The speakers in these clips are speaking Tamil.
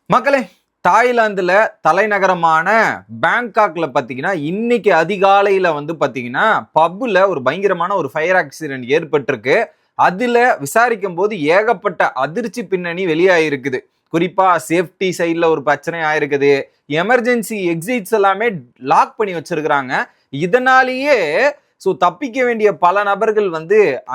மக்களே, தாய்லாந்துல தலைநகரமான பேங்காக்ல பாத்தீங்கன்னா இன்னைக்கு அதிகாலையில பாத்தீங்கன்னா பப்ல ஒரு பயங்கரமான ஒரு ஃபயர் ஆக்சிடென்ட் ஏற்பட்டிருக்கு. அதுல விசாரிக்கும் போது ஏகப்பட்ட அதிர்ச்சி பின்னணி வெளியாயிருக்குது. குறிப்பா சேஃப்டி சைட்ல ஒரு பிரச்சனை ஆயிருக்குது. எமர்ஜென்சி எக்ஸிட்ஸ் எல்லாமே லாக் பண்ணி வச்சிருக்கிறாங்க. இதனாலேயே தப்பிக்க வேண்டிய பல நபர்கள்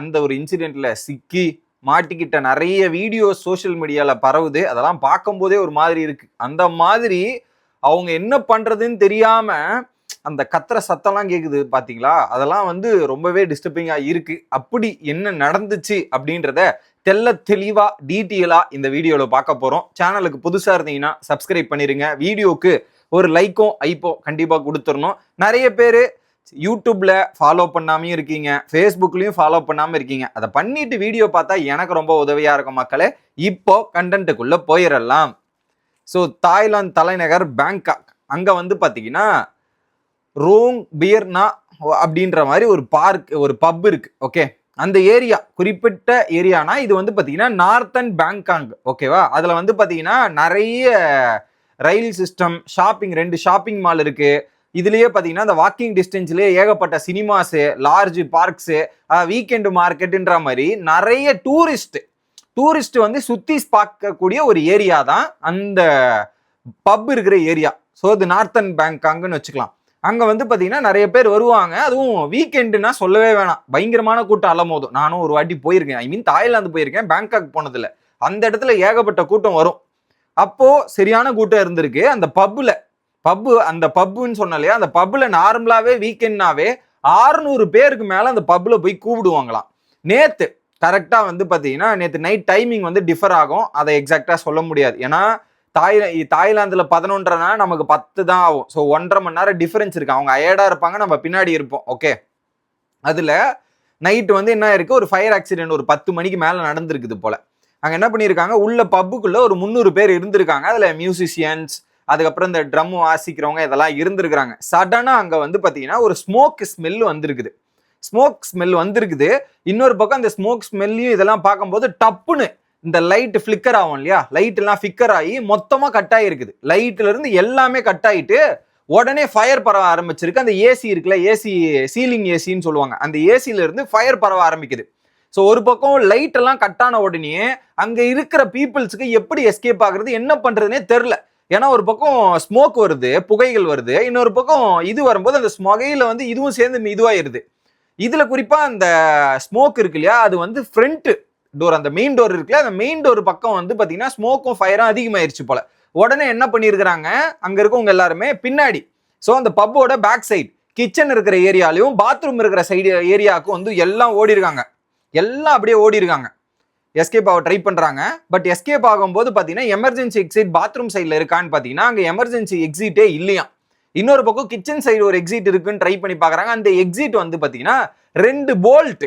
அந்த ஒரு இன்சிடென்ட்ல சிக்கி மாட்டிக்கிட்ட நிறைய வீடியோ சோசியல் மீடியால பரவுது. அதெல்லாம் பார்க்கும் போதே ஒரு மாதிரி இருக்கு. அந்த மாதிரி அவங்க என்ன பண்றதுன்னு தெரியாம அந்த கத்துற சத்தம்லாம் கேக்குது பாத்தீங்களா, அதெல்லாம் ரொம்பவே டிஸ்டர்பிங்கா இருக்கு. அப்படி என்ன நடந்துச்சு அப்படின்றத தெல்ல தெளிவா டீட்டெயிலா இந்த வீடியோல பார்க்க போறோம். சேனலுக்கு புதுசா இருந்தீங்கன்னா சப்ஸ்கிரைப் பண்ணிருங்க. வீடியோக்கு ஒரு லைக்கும் ஐப்போ கண்டிப்பா கொடுத்துடணும். நிறைய பேரு யூடியூப்ல ஃபாலோ பண்ணாமையும் இருக்கீங்க, ஃபேஸ்புக்லயும் ஃபாலோ பண்ணாம இருக்கீங்க. அதை பண்ணிட்டு வீடியோ பார்த்தா எனக்கு ரொம்ப உதவியா இருக்கும் மக்களே. இப்போ கண்டென்ட்டுக்குள்ள போயிடலாம். தாய்லாந்து தலைநகர் பேங்காக் அங்க பாத்தீங்கன்னா ரோங் பியர்னா அப்படின்ற மாதிரி ஒரு பார்க், ஒரு பப் இருக்கு. ஓகே, அந்த ஏரியா குறிப்பிட்ட ஏரியானா இது பாத்தீங்கன்னா நார்த்தன் பேங்காக். ஓகேவா, அதுல பாத்தீங்கன்னா நிறைய ரயில் சிஸ்டம், ஷாப்பிங், 2 ஷாப்பிங் மால் இருக்கு. இதுலயே பாத்தீங்கன்னா இந்த வாக்கிங் டிஸ்டன்ஸ்லயே ஏகப்பட்ட சினிமாஸ், லார்ஜ் பார்க்ஸ், வீக்கெண்ட் மார்க்கெட்ன்ற மாதிரி நிறைய டூரிஸ்ட் சுத்தி பார்க்கக்கூடிய ஒரு ஏரியா தான் அந்த பப் இருக்கிற ஏரியா. இது நார்த்தன் பேங்காக்னு வச்சுக்கலாம். அங்க பாத்தீங்கன்னா நிறைய பேர் வருவாங்க. அதுவும் வீக்கெண்டுனா சொல்லவே வேணாம், பயங்கரமான கூட்டம் அலமோதும். நானும் ஒரு வாட்டி போயிருக்கேன், ஐ மீன் தாய்லாந்து போயிருக்கேன், பேங்காக் போனதில்ல. அந்த இடத்துல ஏகப்பட்ட கூட்டம் வரும். அப்போ சரியான கூட்டம் இருந்திருக்கு அந்த பப்புல. அந்த பப்புன்னு சொன்ன இல்லையா, அந்த பப்புல நார்மலாவே வீக்கெண்ட்னாவே 600 பேருக்கு மேல அந்த பப்புல போய் கூப்பிடுவாங்களாம். நேத்து கரெக்டா பாத்தீங்கன்னா நேத்து நைட் டைமிங் டிஃபர் ஆகும், அதை எக்ஸாக்டா சொல்ல முடியாது. ஏன்னா தாய்லாந்துல 11:30 நமக்கு 10 தான் ஆகும். 1.5 மணி நேரம் டிஃபரன்ஸ் இருக்கு. அவங்க அயர்டா இருப்பாங்க, நம்ம பின்னாடி இருப்போம். ஓகே, அதுல நைட் என்ன இருக்கு, ஒரு ஃபயர் ஆக்சிடென்ட் ஒரு 10 மணிக்கு மேல நடந்திருக்குது போல. அங்க என்ன பண்ணிருக்காங்க, உள்ள பப்புக்குள்ள ஒரு 300 பேர் இருந்திருக்காங்க. அதுல மியூசிஷியன்ஸ், அதுக்கப்புறம் இந்த ட்ரம் வாசிக்கிறவங்க இதெல்லாம் இருந்திருக்கிறாங்க. சடனா அங்க பாத்தீங்கன்னா ஒரு ஸ்மோக் ஸ்மெல் வந்திருக்குது. இன்னொரு பக்கம் அந்த ஸ்மோக் ஸ்மெல்லையும் இதெல்லாம் பார்க்கும்போது டப்புன்னு இந்த லைட் ஃபிளிக்கர் ஆகும் இல்லையா, லைட் எல்லாம் ஃபிக்கர் ஆகி மொத்தமா கட் ஆகிருக்குது. லைட்ல இருந்து எல்லாமே கட் ஆயிட்டு உடனே ஃபயர் பரவ ஆரம்பிச்சிருக்கு. அந்த ஏசி இருக்குல்ல, ஏசி சீலிங் ஏசின்னு சொல்லுவாங்க, அந்த ஏசில இருந்து ஃபயர் பரவ ஆரம்பிக்குது. ஒரு பக்கம் லைட் எல்லாம் கட் ஆன உடனே அங்க இருக்கிற பீப்புள்ஸுக்கு எப்படி எஸ்கேப் ஆகுறது, என்ன பண்றதுன்னே தெரியல. ஏன்னா ஒரு பக்கம் ஸ்மோக் வருது, புகைகள் வருது, இன்னொரு பக்கம் இது வரும்போது அந்த ஸ்மொகையில இதுவும் சேர்ந்து இதுவாயிருது. இதுல குறிப்பா அந்த ஸ்மோக் இருக்கு இல்லையா, அது ஃப்ரண்ட் டோர், அந்த மெயின் டோர் இருக்குல்ல, அந்த மெயின் டோர் பக்கம் பாத்தீங்கன்னா ஸ்மோக்கும் ஃபயரும் அதிகமாயிருச்சு போல. உடனே என்ன பண்ணிருக்கிறாங்க அங்க இருக்கவங்க எல்லாருமே பின்னாடி, அந்த பப்போட பேக் சைடு கிச்சன் இருக்கிற ஏரியாலையும் பாத்ரூம் இருக்கிற சைடு ஏரியாவுக்கும் எல்லாம் ஓடி இருக்காங்க. எல்லாம் அப்படியே ஓடி இருக்காங்க, எஸ்கேப் ஆக ட்ரை பண்றாங்க. பட் எஸ்கேப் ஆகும்போது பாத்தீங்கன்னா எமர்ஜென்சி எக்ஸிட் பாத்ரூம் சைட்ல இருக்கான்னு பாத்தீங்கன்னா அங்க எமர்ஜென்சி எக்ஸிட்டே இல்லையா. இன்னொரு பக்கம் கிச்சன் சைடு ஒரு எக்ஸிட் இருக்குன்னு ட்ரை பண்ணி பாக்குறாங்க. அந்த எக்ஸிட் பாத்தீங்கன்னா 2 போல்ட்,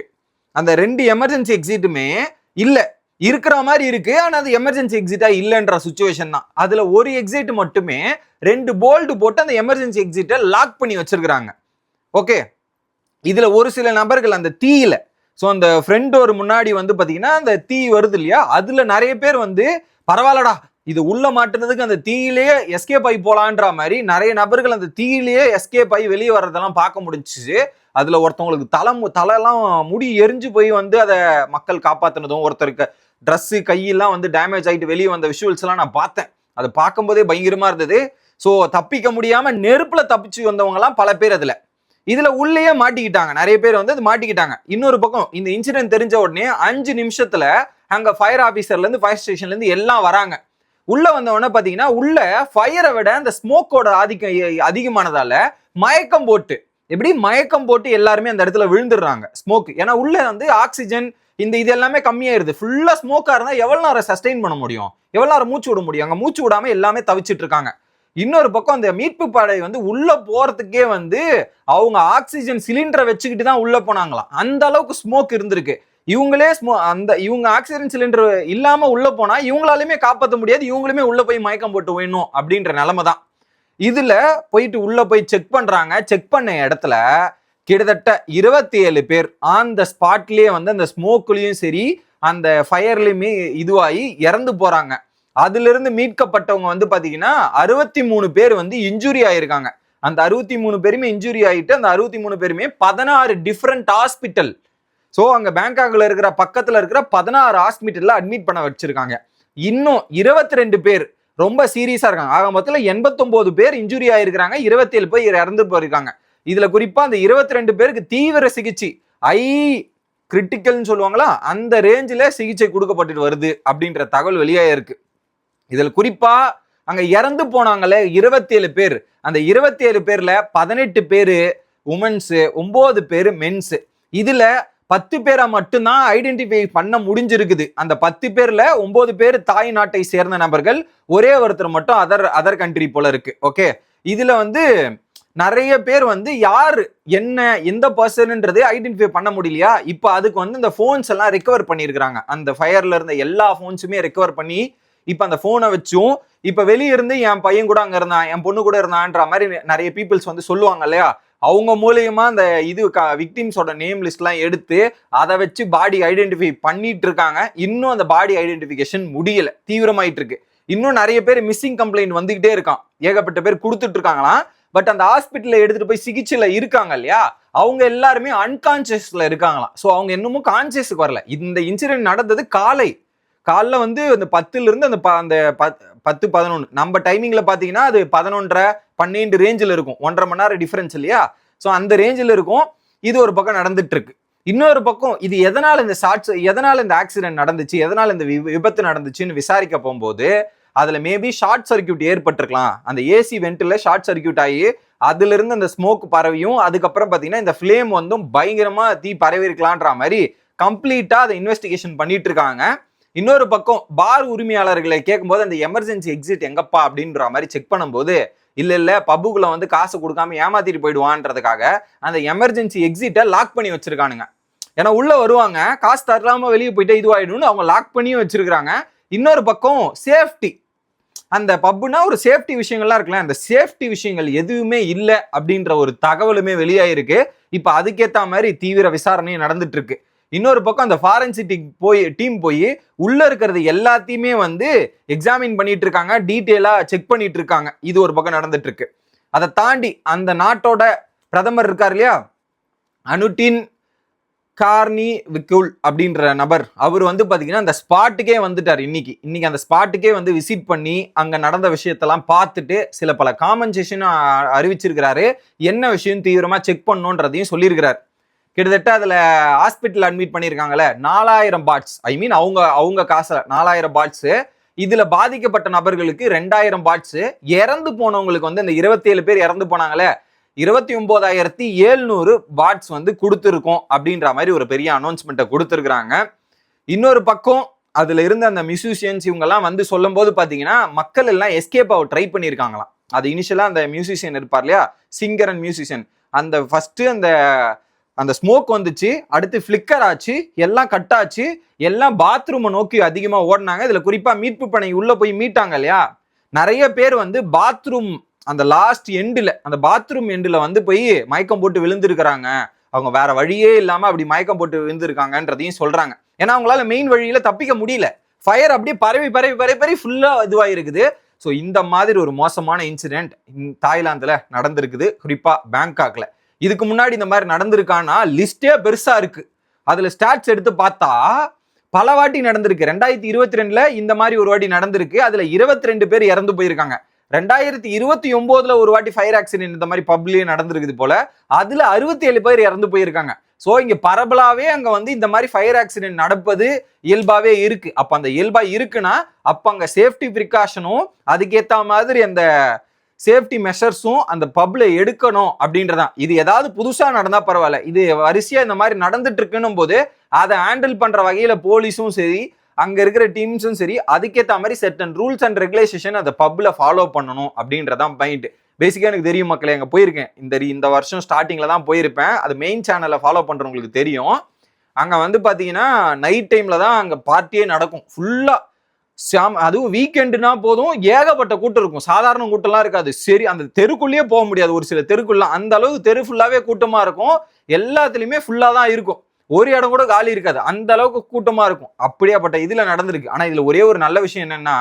அந்த 2 எமர்ஜென்சி எக்ஸிட்டுமே இல்ல, இருக்கிற மாதிரி இருக்கு, ஆனா அது எமர்ஜென்சி எக்ஸிட்டா இல்லைன்ற சுச்சுவேஷன் தான். அதுல ஒரு எக்ஸிட் மட்டுமே 2 போல்ட் போட்டு அந்த எமர்ஜென்சி எக்ஸிட்டை லாக் பண்ணி வச்சிருக்காங்க. ஓகே, இதுல ஒரு சில நபர்கள் அந்த தீயில, அந்த ஃப்ரண்ட் டோர் முன்னாடி பாத்தீங்கன்னா அந்த தீ வருது இல்லையா, அதுல நிறைய பேர் பரவாயில்லடா இது உள்ள மாட்டுறதுக்கு அந்த தீயிலேயே எஸ்கேப் ஆகி போலான்ற மாதிரி நிறைய நபர்கள் அந்த தீயிலேயே எஸ்கேப் ஆகி வெளியே வர்றதெல்லாம் பார்க்க முடிஞ்சிச்சு. அதுல ஒருத்தவங்களுக்கு தலையெல்லாம் முடி எரிஞ்சு போய் அதை மக்கள் காப்பாத்தினதும், ஒருத்தருக்கு ட்ரெஸ் கையெல்லாம் டேமேஜ் ஆகிட்டு வெளியே வந்த விஷுவல்ஸ் எல்லாம் நான் பார்த்தேன். அதை பார்க்கும் போதே பயங்கரமா இருந்தது. தப்பிக்க முடியாம நெருப்புல தப்பிச்சு வந்தவங்க எல்லாம் பல பேர் இதுல உள்ளேயே மாட்டிக்கிட்டாங்க. நிறைய பேர் அது மாட்டிக்கிட்டாங்க. இன்னொரு பக்கம் இந்த இன்சிடென்ட் தெரிஞ்ச உடனே 5 நிமிஷத்துல அங்க ஃபயர் ஆபீசர்ல இருந்து, ஃபயர் ஸ்டேஷன்ல இருந்து எல்லாம் வராங்க. உள்ள வந்தவொடனே பாத்தீங்கன்னா உள்ள ஃபயரை விட அந்த ஸ்மோக்கோட அதிகமானதால மயக்கம் போட்டு எல்லாருமே அந்த இடத்துல விழுந்துடுறாங்க. ஸ்மோக், ஏன்னா உள்ள ஆக்சிஜன் இது எல்லாமே கம்மியாயிருது. ஃபுல்லா ஸ்மோக்கா இருந்தா எவ்வளவு நேரம் சஸ்டெயின் பண்ண முடியும், எவ்வளவு நேரம் மூச்சு விட முடியும்? அங்க மூச்சு விடாம எல்லாமே தவிச்சிட்டு இருக்காங்க. இன்னொரு பக்கம் அந்த மீட்பு படை உள்ள போறதுக்கே அவங்க ஆக்சிஜன் சிலிண்டரை வச்சுக்கிட்டு தான் உள்ள போனாங்களாம். அந்த அளவுக்கு ஸ்மோக் இருந்திருக்கு. இவங்களே இவங்க ஆக்சிஜன் சிலிண்டர் இல்லாம உள்ள போனா இவங்களாலுமே காப்பாற்ற முடியாது, இவங்களுமே உள்ள போய் மயக்கம் போட்டு வேணும் அப்படின்ற நிலைமை தான். இதுல போயிட்டு உள்ள போய் செக் பண்றாங்க. செக் பண்ண இடத்துல கிட்டத்தட்ட 27 பேர் அந்த ஸ்பாட்லயே அந்த ஸ்மோக்லயும் சரி அந்த ஃபயர்லயுமே இதுவாகி இறந்து போறாங்க. அதுல இருந்து மீட்கப்பட்டவங்க வந்து பாத்தீங்கன்னா 63 பேர் வந்து இன்ஜுரி ஆயிருக்காங்க. அந்த 63 பேருமே இன்ஜுரி ஆயிட்டு அந்த 63 பேருமே 16 டிஃப்ரெண்ட் ஹாஸ்பிட்டல், சோ அங்க பேங்காக்ல இருக்கிற பக்கத்துல இருக்கிற 16 ஹாஸ்பிட்டல்ல அட்மிட் பண்ண வச்சிருக்காங்க. இன்னும் 22 பேர் ரொம்ப சீரியஸா இருக்காங்க. ஆக மொத்தத்துல 89 பேர் இன்ஜுரி ஆயிருக்காங்க, 27 பேர் இறந்து போயிருக்காங்க. இதுல குறிப்பா அந்த 22 பேருக்கு தீவிர சிகிச்சை, ஐ கிரிட்டிக்கல்னு சொல்லுவாங்களா, அந்த ரேஞ்சில சிகிச்சை கொடுக்கப்பட்டு வருது அப்படின்ற தகவல் வெளியாக இருக்கு. இதுல குறிப்பா அங்க இறந்து போனாங்களே 27 பேர், அந்த 27 பேர்ல 18 பேரு உமன்ஸ், 9 பேரு மென்ஸ். இதுல 10 பேரை மட்டும்தான் ஐடென்டிஃபை பண்ண முடிஞ்சிருக்குது. அந்த 10 பேர்ல 9 பேர் தாய் நாட்டை சேர்ந்த நபர்கள், ஒரே ஒருத்தர் மட்டும் அதர் கண்ட்ரி போல இருக்கு. ஓகே, இதுல வந்து நிறைய பேர் வந்து யாரு என்ன எந்த பர்சன்ன்றது ஐடென்டிஃபை பண்ண முடியலையா. இப்ப அதுக்கு வந்து இந்த போன்ஸ் எல்லாம் ரெக்கவர் பண்ணிருக்காங்க. அந்த ஃபயர்ல இருந்த எல்லா போன்ஸுமே ரெக்கவர் பண்ணி இப்ப அந்த போனை வச்சும் இப்ப வெளிய இருந்து என் பையன் கூட அங்க இருந்தான், என் பொண்ணு கூட இருந்தான்ற மாதிரி நிறைய பீப்புள்ஸ் வந்து சொல்லுவாங்க இல்லையா. அவங்க மூலியமா அந்த இது விக்டிம்ஸோட நேம் லிஸ்ட் எல்லாம் எடுத்து அதை வச்சு பாடி ஐடென்டிஃபை பண்ணிட்டு இருக்காங்க. இன்னும் அந்த பாடி ஐடென்டிபிகேஷன் முடியல, தீவிரமாயிட்டு இருக்கு. இன்னும் நிறைய பேர் மிஸ்ஸிங் கம்ப்ளைண்ட் வந்துகிட்டே இருக்கான், ஏகப்பட்ட பேர் கொடுத்துட்டு இருக்காங்களாம். பட் அந்த ஹாஸ்பிட்டல்ல எடுத்துட்டு போய் சிகிச்சையில இருக்காங்க இல்லையா, அவங்க எல்லாருமே அன்கான்சியஸ்ல இருக்காங்களாம். ஸோ அவங்க இன்னமும் கான்சியஸுக்கு வரல. இந்த இன்சிடென்ட் நடந்தது காலைல வந்து அந்த 10ல இருந்து அந்த 10-11 நம்ம டைமிங்ல பாத்தீங்கன்னா அது 11:30-12 ரேஞ்சில் இருக்கும். 1.5 மணி நேரம் டிஃபரன்ஸ் இல்லையா. ஸோ அந்த ரேஞ்சில் இருக்கும். இது ஒரு பக்கம் நடந்துட்டு இருக்கு. இன்னொரு பக்கம் இது எதனால இந்த ஆக்சிடென்ட் நடந்துச்சு, எதனால இந்த விபத்து நடந்துச்சுன்னு விசாரிக்க போகும்போது அதுல மேபி ஷார்ட் சர்க்கியூட் ஏற்பட்டிருக்கலாம். அந்த ஏசி வென்ட்ல ஷார்ட் சர்க்கியூட் ஆகி அதுல இருந்து அந்த ஸ்மோக் பரவியும் அதுக்கப்புறம் பாத்தீங்கன்னா இந்த ஃபிளேம் வந்து பயங்கரமா தீ பரவி இருக்கலான்ற மாதிரி கம்ப்ளீட்டா அதை இன்வெஸ்டிகேஷன் பண்ணிட்டு இருக்காங்க. இன்னொரு பக்கம் பார் உரிமையாளர்களை கேட்கும்போது அந்த எமர்ஜென்சி எக்ஸிட் எங்கப்பா அப்படின்ற மாதிரி செக் பண்ணும்போது இல்ல பப்புக்குள்ள வந்து காசு கொடுக்காம ஏமாத்திட்டு போயிடுவான்றதுக்காக அந்த எமர்ஜென்சி எக்ஸிட்டை லாக் பண்ணி வச்சிருக்கானுங்க. ஏன்னா உள்ள வருவாங்க, காசு தரலாம வெளியே போயிட்டு இதுவாயிடும்னு அவங்க லாக் பண்ணியும் வச்சிருக்காங்க. இன்னொரு பக்கம் சேஃப்டி, அந்த பப்புனா ஒரு சேஃப்டி விஷயங்கள்லாம் இருக்குல்ல, அந்த சேஃப்டி விஷயங்கள் எதுவுமே இல்லை அப்படின்ற ஒரு தகவலுமே வெளியாயிருக்கு. இப்ப அதுக்கேற்ற மாதிரி தீவிர விசாரணையும் நடந்துட்டு இருக்கு. இன்னொரு பக்கம் அந்த ஃபாரன்சிக் டீம் போய் உள்ள இருக்கிறது எல்லாத்தையுமே வந்து எக்ஸாமின் பண்ணிட்டு இருக்காங்க, டீட்டெயிலா செக் பண்ணிட்டு இருக்காங்க. இது ஒரு பக்கம் நடந்துட்டு இருக்கு. அதை தாண்டி அந்த நாட்டோட பிரதமர் இருக்கார் இல்லையா, அனுட்டின் கார்னிவிகுல் அப்படின்ற நபர், அவர் வந்து பாத்தீங்கன்னா அந்த ஸ்பாட்டுக்கே வந்துட்டார். இன்னைக்கு அந்த ஸ்பாட்டுக்கே வந்து விசிட் பண்ணி அங்க நடந்த விஷயத்தெல்லாம் பார்த்துட்டு சில பல காம்பன்சேஷன் அறிவிச்சிருக்கிறாரு. என்ன விஷயம் தீவிரமா செக் பண்ணணுன்றதையும் சொல்லியிருக்கிறார். கிட்டத்தட்ட அதுல ஹாஸ்பிட்டல் அட்மிட் பண்ணியிருக்காங்கல்ல 4000 பாட்ஸ், ஐ மீன் அவங்க காசுல 4000 பாட்ஸ். இதுல பாதிக்கப்பட்ட நபர்களுக்கு 2000 பாட்ஸ், இறந்து போனவங்களுக்கு வந்து இந்த 27 பேர் இறந்து போனாங்களே 29,700 பாட்ஸ் வந்து கொடுத்துருக்கோம் அப்படின்ற மாதிரி ஒரு பெரிய அனௌன்ஸ்மெண்ட்டை கொடுத்துருக்குறாங்க. இன்னொரு பக்கம் அதுல இருந்த அந்த மியூசிஷியன்ஸ் இவங்கெல்லாம் வந்து சொல்லும் போது பாத்தீங்கன்னா மக்கள் எல்லாம் எஸ்கேப் ஆக ட்ரை பண்ணியிருக்காங்களாம். அது இனிஷியலா அந்த மியூசிஷியன் இருப்பார் இல்லையா, சிங்கர் அண்ட் மியூசிஷியன், அந்த ஃபர்ஸ்ட் அந்த ஸ்மோக் வந்துச்சு, அடுத்து ஃபிளிக்கர் ஆச்சு, எல்லாம் கட் ஆச்சு, எல்லாம் பாத்ரூமை நோக்கி அதிகமா ஓடினாங்க. இதுல குறிப்பா மீட்பு பணி உள்ள போய் மீட்டாங்க இல்லையா, நிறைய பேர் வந்து பாத்ரூம் அந்த லாஸ்ட் எண்டில், அந்த பாத்ரூம் எண்டில் வந்து போய் மயக்கம் போட்டு விழுந்திருக்கிறாங்க. அவங்க வேற வழியே இல்லாம அப்படி மயக்கம் போட்டு விழுந்திருக்காங்கன்றதையும் சொல்றாங்க. ஏன்னா அவங்களால மெயின் வழியில தப்பிக்க முடியல, ஃபயர் அப்படியே பரவி ஃபுல்லா இதுவாயிருக்குது. ஸோ இந்த மாதிரி ஒரு மோசமான இன்சிடென்ட் தாய்லாந்துல நடந்திருக்குது, குறிப்பா பேங்காக்ல. இதுக்கு முன்னாடி இந்த மாதிரி நடந்திருக்கானா லிஸ்டே பெருசா இருக்கு. அதுல ஸ்டாட்ஸ் எடுத்து பார்த்தா பல வாட்டி நடந்திருக்கு. 2022ல இந்த மாதிரி ஒரு வாட்டி நடந்திருக்கு, அதுல 22 பேர் இறந்து போயிருக்காங்க. 2029ல ஒரு வாட்டி ஃபயர் ஆக்சிடென்ட் இந்த மாதிரி பப்ளியே நடந்திருக்குது போல, அதுல 67 பேர் இறந்து போயிருக்காங்க. சோ இங்க பரபலாவே அங்க வந்து இந்த மாதிரி ஃபயர் ஆக்சிடென்ட் நடப்பது இயல்பாவே இருக்கு. அப்ப அந்த இயல்பா இருக்குன்னா அப்ப அங்க சேஃப்டி ப்ரிகாஷனும் அதுக்கேத்த மாதிரி அந்த சேஃப்டி மெஷர்ஸும் அந்த பப்ல எடுக்கணும் அப்படின்றதான். இது ஏதாவது புதுசா நடந்தா பரவாயில்ல, இது வரிசையா இந்த மாதிரி நடந்துட்டு இருக்குன்னும் போது அதை ஹேண்டில் பண்ற வகையில போலீஸும் சரி அங்க இருக்கிற டீம்ஸும் சரி அதுக்கேற்ற மாதிரி செர்டன் ரூல்ஸ் அண்ட் ரெகுலேஷன் அதை பப்ல ஃபாலோ பண்ணணும் அப்படின்றதான் பாயிண்ட். பேசிக்கா எனக்கு தெரியும் மக்களே, அங்க போயிருக்கேன், இந்த வருஷம் ஸ்டார்டிங்ல தான் போயிருப்பேன். அது மெயின் சேனல்ல ஃபாலோ பண்றவங்களுக்கு தெரியும். அங்க வந்து பாத்தீங்கன்னா நைட் டைம்ல தான் அங்க பார்ட்டியே நடக்கும் ஃபுல்லா. அதுவும் வீக்கெண்டுனா போதும் ஏகப்பட்ட கூட்டம் இருக்கும், சாதாரண கூட்டம்லாம் இருக்காது. சரி, அந்த தெருக்குள்ளேயே போக முடியாது, ஒரு சில தெருக்குள்ள அந்த அளவுக்கு தெரு ஃபுல்லாவே கூட்டமா இருக்கும். எல்லாத்துலயுமே ஃபுல்லா தான் இருக்கும், ஒரு இடம் கூட காலி இருக்காது, அந்த அளவுக்கு கூட்டமா இருக்கும். அப்படியாப்பட்ட இதுல நடந்திருக்கு. ஆனா இதுல ஒரே ஒரு நல்ல விஷயம் என்னன்னா,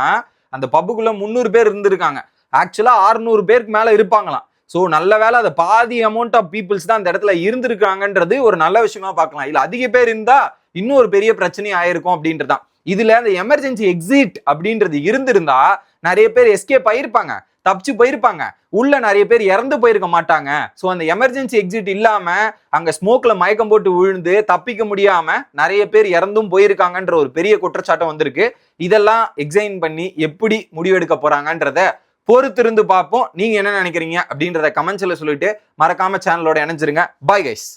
அந்த பப்புக்குள்ள 300 பேர் இருந்திருக்காங்க. ஆக்சுவலா 600 பேருக்கு மேல இருப்பாங்களாம். ஸோ நல்ல வேலை அதை பாதி அமௌண்ட் ஆஃப் பீப்புள்ஸ் தான் அந்த இடத்துல இருந்திருக்காங்கன்றது ஒரு நல்ல விஷயமா பார்க்கலாம். இல்ல அதிக பேர் இருந்தா இன்னும் ஒரு பெரிய பிரச்சனை ஆயிருக்கும் அப்படின்றதான். இதுல அந்த எமர்ஜென்சி எக்ஸிட் அப்படின்றது இருந்திருந்தா நிறைய பேர் எஸ்கேப் ஆயிருப்பாங்க, தப்பிச்சு போயிருப்பாங்க, உள்ள நிறைய பேர் இறந்து போயிருக்க மாட்டாங்க. ஸோ அந்த எமர்ஜென்சி எக்ஸிட் இல்லாம அங்க ஸ்மோக்ல மயக்கம் போட்டு விழுந்து தப்பிக்க முடியாம நிறைய பேர் இறந்தும் போயிருக்காங்கன்ற ஒரு பெரிய குற்றச்சாட்டம் வந்திருக்கு. இதெல்லாம் எக்ஸைன் பண்ணி எப்படி முடிவெடுக்க போறாங்கன்றத பொறுத்திருந்து பார்ப்போம். நீங்க என்ன நினைக்கிறீங்க அப்படின்றத கமெண்ட்ஸ்ல சொல்லிட்டு மறக்காம சேனலோட இணைஞ்சிருங்க. Bye guys.